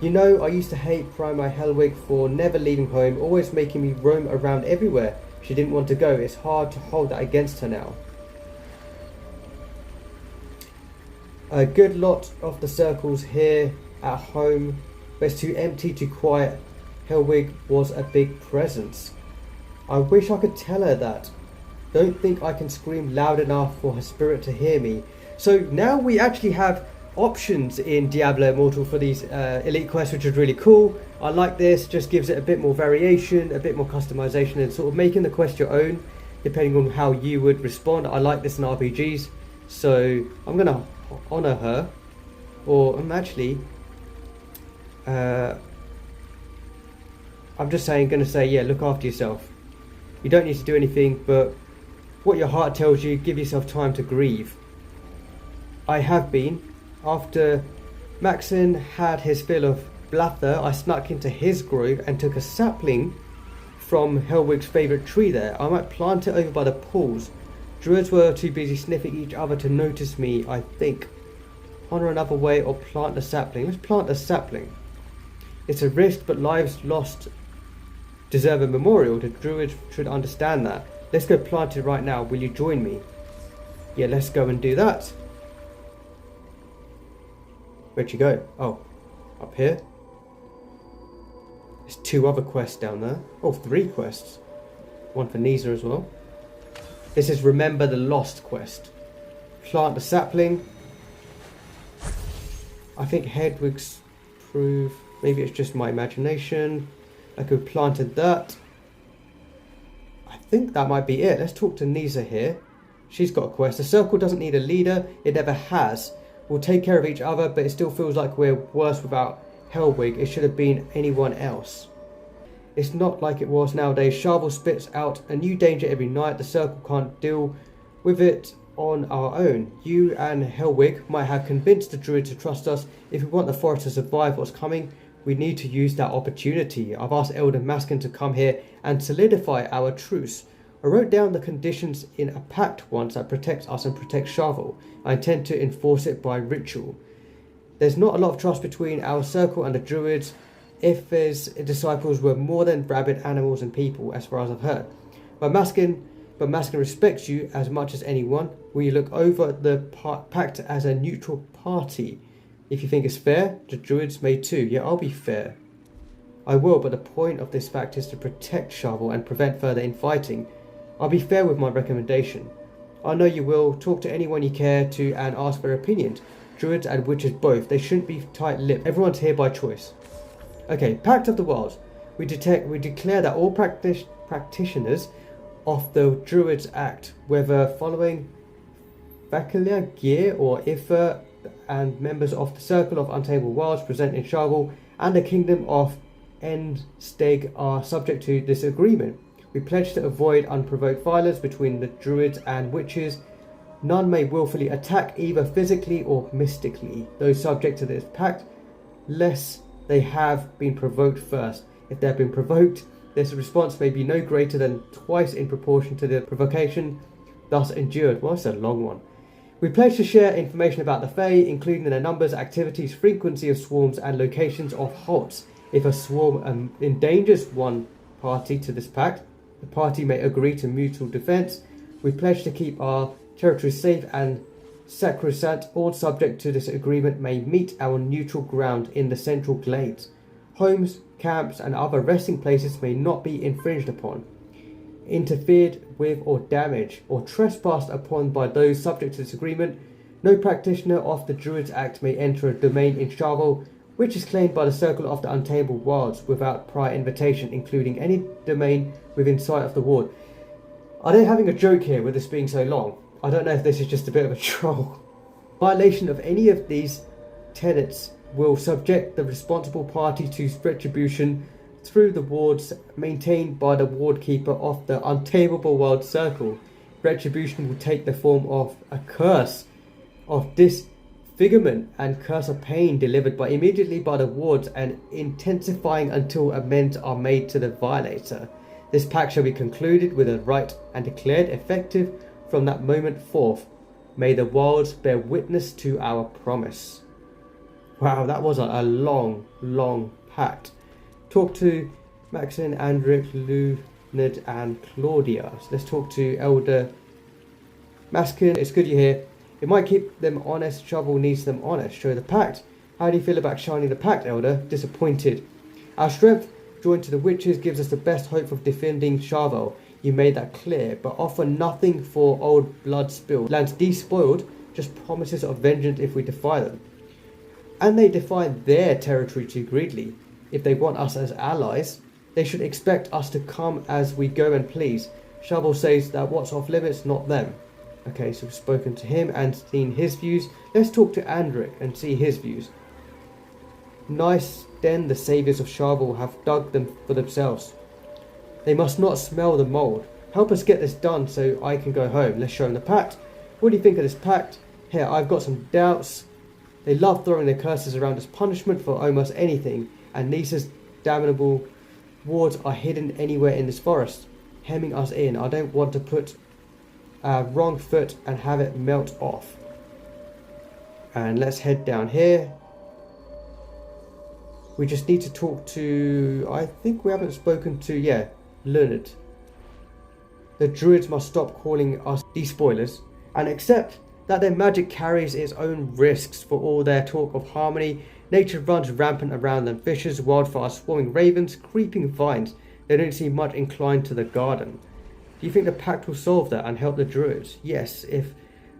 You know, I used to hate Prima Helwig for never leaving home, always making me roam around everywhere. She didn't want to go. It's hard to hold that against her now. A good lot of the circles here at home, but it's too empty, too quiet. Helwig was a big presence. I wish I could tell her that. Don't think I can scream loud enough for her spirit to hear me. So now we actually have options in Diablo Immortal for these elite quests, which is really cool. I like this, just gives it a bit more variation, a bit more customization, and sort of making the quest your own depending on how you would respond. I like this in RPGs, so I'm gonna honor her, or I'm actually I'm just saying, gonna say, yeah, look after yourself. You don't need to do anything, but what your heart tells you, give yourself time to grieve. I have been. After Maxon had his fill of blather, I snuck into his grove and took a sapling from Helwig's favourite tree there. I might plant it over by the pools. Druids were too busy sniffing each other to notice me, I think. Honour another way or plant a sapling. Let's plant a sapling. It's a risk, but lives lost deserve a memorial. The Druids should understand that. Let's go plant it right now. Will you join me? Yeah, let's go and do that. Where'd you go? Oh, up here. There's 2 other quests down there. Oh, 3 quests. One for Nisa as well. This is Remember the Lost quest. Plant the sapling. I think Hedwig's prove. Maybe it's just my imagination. I could have planted that. I think that might be it. Let's talk to Nisa here. She's got a quest. The circle doesn't need a leader. It never has. We'll take care of each other, but it still feels like we're worse without Helwig. It should have been anyone else. It's not like it was nowadays. Sharval spits out a new danger every night. The circle can't deal with it on our own. You and Helwig might have convinced the Druid to trust us. If we want the forest to survive what's coming, we need to use that opportunity. I've asked Elder Maskin to come here and solidify our truce. I wrote down the conditions in a pact once that protects us and protects Sharval. I intend to enforce it by ritual. There's not a lot of trust between our circle and the Druids. If his disciples were more than rabid animals and people, as far as I've heard. But Maskin respects you as much as anyone. Will you look over the pact as a neutral party? If you think it's fair, the Druids may too. Yeah, I'll be fair. I will, but the point of this pact is to protect Sharval and prevent further infighting. I'll be fair with my recommendation. I know you will. Talk to anyone you care to and ask for opinions. Druids and witches both. They shouldn't be tight-lipped. Everyone's here by choice. Okay, Pact of the Wilds. We declare that all practitioners of the Druids Act, whether following Vacalia, Gear or Ifa, and members of the Circle of Untamable Wilds present in Sharval and the Kingdom of Endsteg are subject to this agreement. We pledge to avoid unprovoked violence between the Druids and witches. None may willfully attack either physically or mystically those subject to this pact, lest they have been provoked first. If they have been provoked, this response may be no greater than twice in proportion to the provocation thus endured. Well, that's a long one. We pledge to share information about the Fae, including their numbers, activities, frequency of swarms, and locations of halts. If a swarm endangers one party to this pact, the party may agree to mutual defense. We pledge to keep our territory safe and sacrosanct. All subject to this agreement may meet our neutral ground in the central glades. Homes, camps, and other resting places may not be infringed upon, interfered with, or damaged, or trespassed upon by those subject to this agreement. No practitioner of the Druids Act may enter a domain in Sharval which is claimed by the Circle of the Untamable Wilds without prior invitation, including any domain within sight of the ward. Are they having a joke here with this being so long? I don't know if this is just a bit of a troll. Violation of any of these tenets will subject the responsible party to retribution through the wards maintained by the ward keeper of the Untamable Wild Circle. Retribution will take the form of a curse of disfigurement and curse of pain delivered immediately by the wards and intensifying until amends are made to the violator. This pact shall be concluded with a rite and declared effective from that moment forth. May the wilds bear witness to our promise. Wow, that was a long pact. Talk to Maxine, Andric, Lunid, and Claudia. So let's talk to Elder Maskin. It's good you're here. It might keep them honest. Sharval needs them honest. Show the pact. How do you feel about shining the pact, Elder? Disappointed. Our strength, joined to the witches, gives us the best hope of defending Sharval. You made that clear, but offer nothing for old blood spilled. Lands despoiled, just promises of vengeance if we defy them. And they defy their territory too greedily. If they want us as allies, they should expect us to come as we go and please. Sharval says that what's off limits, not them. Okay, so we've spoken to him and seen his views. Let's talk to Andric and see his views. Nice den the saviours of Sharval have dug them for themselves. They must not smell the mould. Help us get this done so I can go home. Let's show him the pact. What do you think of this pact? Here, I've got some doubts. They love throwing their curses around as punishment for almost anything, and Nisa's damnable wards are hidden anywhere in this forest, hemming us in. I don't want to put a wrong foot and have it melt off. And let's head down here. We just need to talk to, I think we haven't spoken to, yeah, Leonard. The Druids must stop calling us despoilers and accept that their magic carries its own risks. For all their talk of harmony, nature runs rampant around them. Fishes, wildfires, swarming ravens, creeping vines. They don't seem much inclined to the garden. Do you think the pact will solve that and help the Druids? Yes, if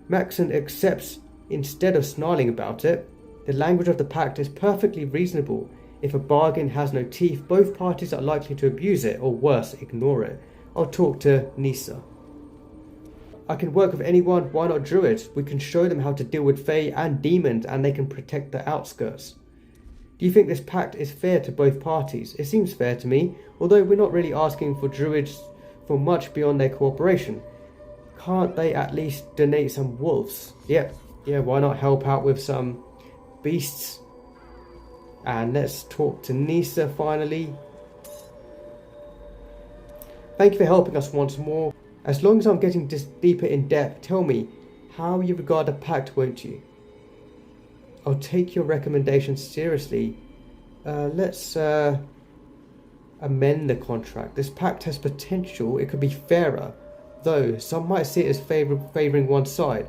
Maxon accepts instead of snarling about it. The language of the pact is perfectly reasonable. If a bargain has no teeth, both parties are likely to abuse it, or worse, ignore it. I'll talk to Nisa. I can work with anyone, why not Druids? We can show them how to deal with Fae and demons, and they can protect the outskirts. Do you think this pact is fair to both parties? It seems fair to me, although we're not really asking for Druids for much beyond their cooperation. Can't they at least donate some wolves? Yep, yeah, why not help out with some beasts? And let's talk to Nisa finally. Thank you for helping us once more. As long as I'm getting deeper in depth, tell me how you regard the pact, won't you? I'll take your recommendation seriously. Let's amend the contract. This pact has potential. It could be fairer, though some might see it as favouring one side.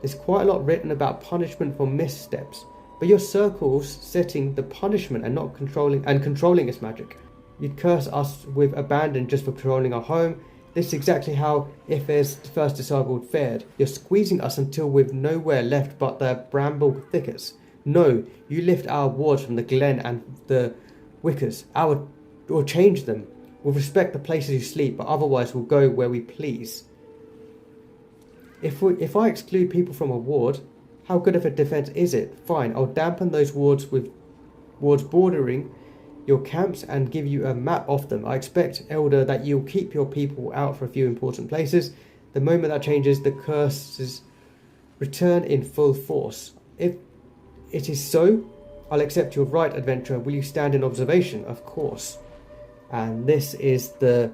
There's quite a lot written about punishment for missteps, but your circle's setting the punishment and not controlling its magic. You'd curse us with abandon just for patrolling our home. This is exactly how Ife's first disciple fared. You're squeezing us until we've nowhere left but the bramble thickets. No, you lift our wards from the glen and the wickers, or change them. We'll respect the places you sleep, but otherwise we'll go where we please. If I exclude people from a ward, how good of a defense is it? Fine, I'll dampen those wards with wards bordering your camps and give you a map of them. I expect, Elder, that you'll keep your people out for a few important places. The moment that changes, the curses return in full force. If it is so, I'll accept your right, adventurer. Will you stand in observation? Of course. And this is the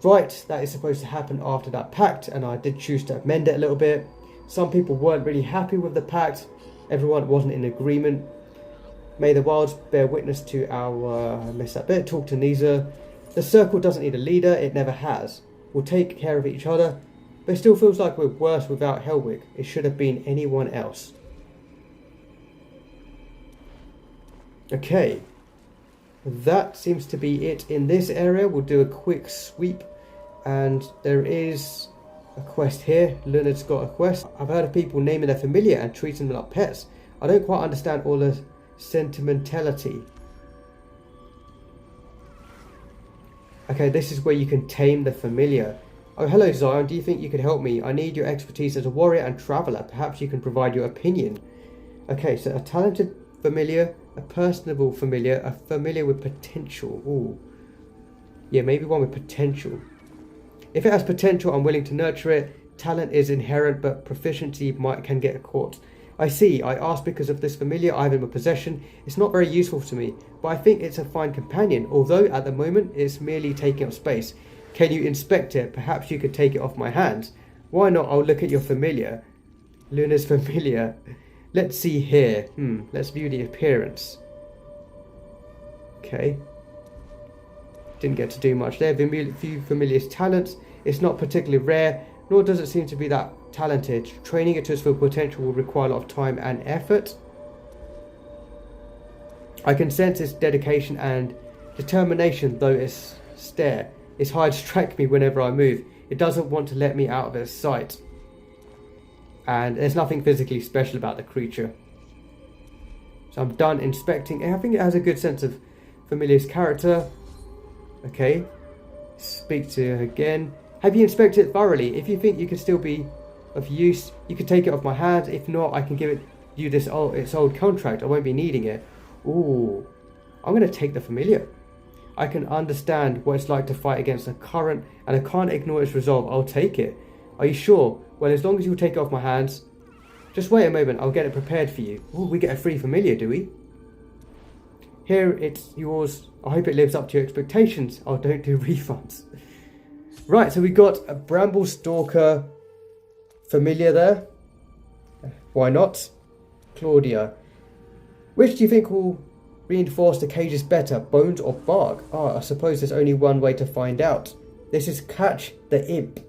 right that is supposed to happen after that pact, and I did choose to amend it a little bit. Some people weren't really happy with the pact. Everyone wasn't in agreement. May the wilds bear witness to our... I missed that bit. Talk to Nisa. The circle doesn't need a leader. It never has. We'll take care of each other. But it still feels like we're worse without Helwig. It should have been anyone else. Okay. That seems to be it in this area. We'll do a quick sweep. And there is a quest here. Leonard's got a quest. I've heard of people naming their familiar and treating them like pets. I don't quite understand all the sentimentality. Okay, this is where you can tame the familiar. Oh, hello Zion, do you think you could help me? I need your expertise as a warrior and traveller. Perhaps you can provide your opinion. Okay, so a talented familiar, a personable familiar, a familiar with potential. Ooh. Yeah, maybe one with potential. If it has potential, I'm willing to nurture it. Talent is inherent, but proficiency can get caught. I see. I asked because of this familiar I have in my possession. It's not very useful to me, but I think it's a fine companion, although at the moment it's merely taking up space. Can you inspect it? Perhaps you could take it off my hands. Why not? I'll look at your familiar. Luna's familiar. Let's see here. Let's view the appearance. Okay. Didn't get to do much there. View familiar's talents. It's not particularly rare, nor does it seem to be that talented. Training it to its full potential will require a lot of time and effort. I can sense its dedication and determination, though its stare. Its eyes strike me whenever I move. It doesn't want to let me out of its sight. And there's nothing physically special about the creature. So I'm done inspecting. I think it has a good sense of familiar's character. Okay. Speak to her again. Have you inspected it thoroughly? If you think you could still be of use, you could take it off my hands. If not, I can give you its old contract. I won't be needing it. Ooh. I'm going to take the familiar. I can understand what it's like to fight against a current, and I can't ignore its resolve. I'll take it. Are you sure? Well, as long as you'll take it off my hands. Just wait a moment, I'll get it prepared for you. Oh, we get a free familiar, do we? Here, it's yours. I hope it lives up to your expectations. Oh, don't do refunds. Right, so we got a Bramble Stalker familiar there. Why not? Claudia. Which do you think will reinforce the cages better, bones or bark? Ah, I suppose there's only one way to find out. This is catch the imp.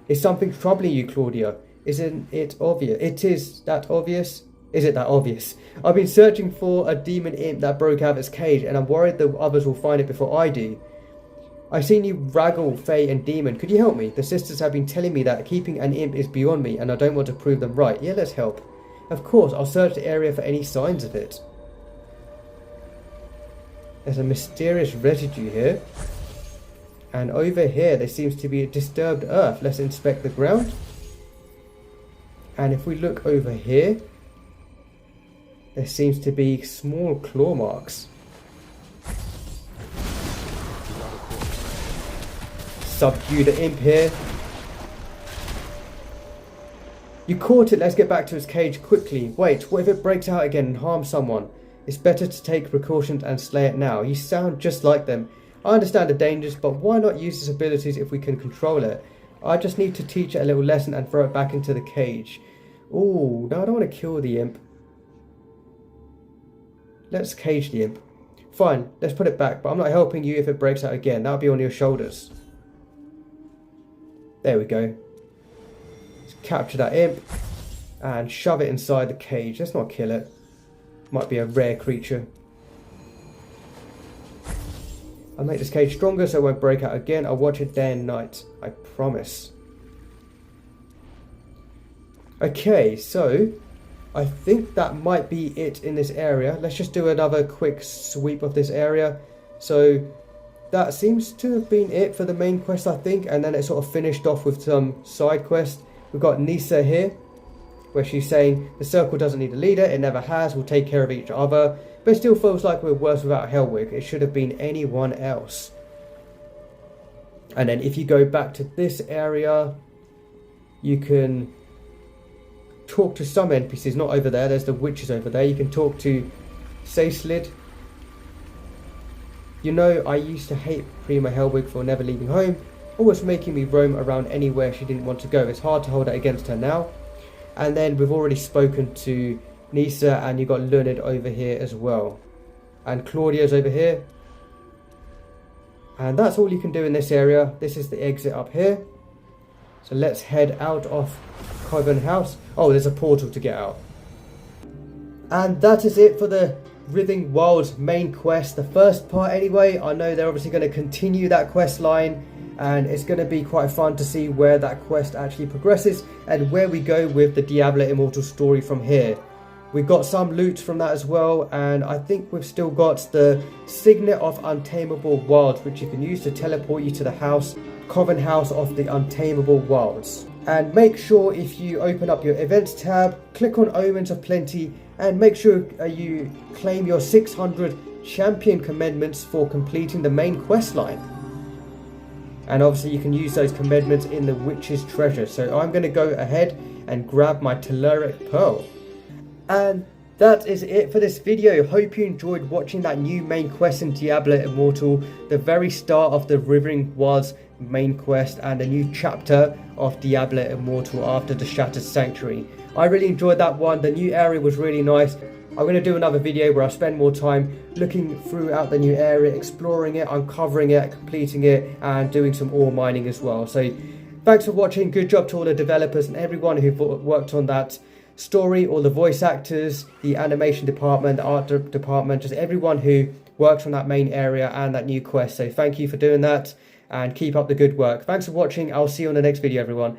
Is something troubling you, Claudia? Isn't it obvious? Is it that obvious? I've been searching for a demon imp that broke out of its cage, and I'm worried that others will find it before I do. I've seen you wrangle Fae and Demon. Could you help me? The sisters have been telling me that keeping an imp is beyond me, and I don't want to prove them right. Yeah, let's help. Of course, I'll search the area for any signs of it. There's a mysterious residue here. And over here, there seems to be a disturbed earth. Let's inspect the ground. And if we look over here, there seems to be small claw marks. Subdue the imp here. You caught it, let's get back to its cage quickly. Wait, what if it breaks out again and harms someone? It's better to take precautions and slay it now. You sound just like them. I understand the dangers, but why not use its abilities if we can control it? I just need to teach it a little lesson and throw it back into the cage. Ooh, no, I don't want to kill the imp. Let's cage the imp. Fine, let's put it back, but I'm not helping you if it breaks out again. That'll be on your shoulders. There we go. Let's capture that imp and shove it inside the cage. Let's not kill it. Might be a rare creature. I'll make this cage stronger so it won't break out again. I'll watch it day and night. I promise. Okay, so I think that might be it in this area. Let's just do another quick sweep of this area. So that seems to have been it for the main quest, I think, and then it sort of finished off with some side quests. We've got Nisa here, where she's saying the circle doesn't need a leader, it never has, we'll take care of each other, but it still feels like we're worse without Helwig. It should have been anyone else. And then if you go back to this area, you can talk to some NPCs, not over there, there's the witches over there. You can talk to Sayslid. You know, I used to hate Prima Helwig for never leaving home, always making me roam around anywhere she didn't want to go. It's hard to hold that against her now. And then we've already spoken to Nisa, and you got Leonard over here as well. And Claudia's over here. And that's all you can do in this area. This is the exit up here. So let's head out of Coven House. Oh, there's a portal to get out. And that is it for the Writhing Wilds main quest, the first part anyway. I know they're obviously going to continue that quest line, and it's going to be quite fun to see where that quest actually progresses and where we go with the Diablo Immortal story from here. We got some loot from that as well, and I think we've still got the Signet of Untamable Wilds, which you can use to teleport you to the house, Coven House of the Untamable Wilds. And make sure if you open up your events tab, click on Omens of Plenty, and make sure you claim your 600 champion commendments for completing the main quest line. And obviously you can use those commendments in the Witch's Treasure. So I'm going to go ahead and grab my Telluric Pearl. And that is it for this video. Hope you enjoyed watching that new main quest in Diablo Immortal, the very start of the Withering Wilds main quest and a new chapter of Diablo Immortal after the Shattered Sanctuary. I really enjoyed that one. The new area was really nice. I'm going to do another video where I spend more time looking throughout the new area, exploring it, uncovering it, completing it, and doing some ore mining as well. So thanks for watching. Good job to all the developers and everyone who worked on that story, all the voice actors, the animation department, the art department, just everyone who worked on that main area and that new quest. So thank you for doing that, and keep up the good work. Thanks for watching. I'll see you on the next video, everyone.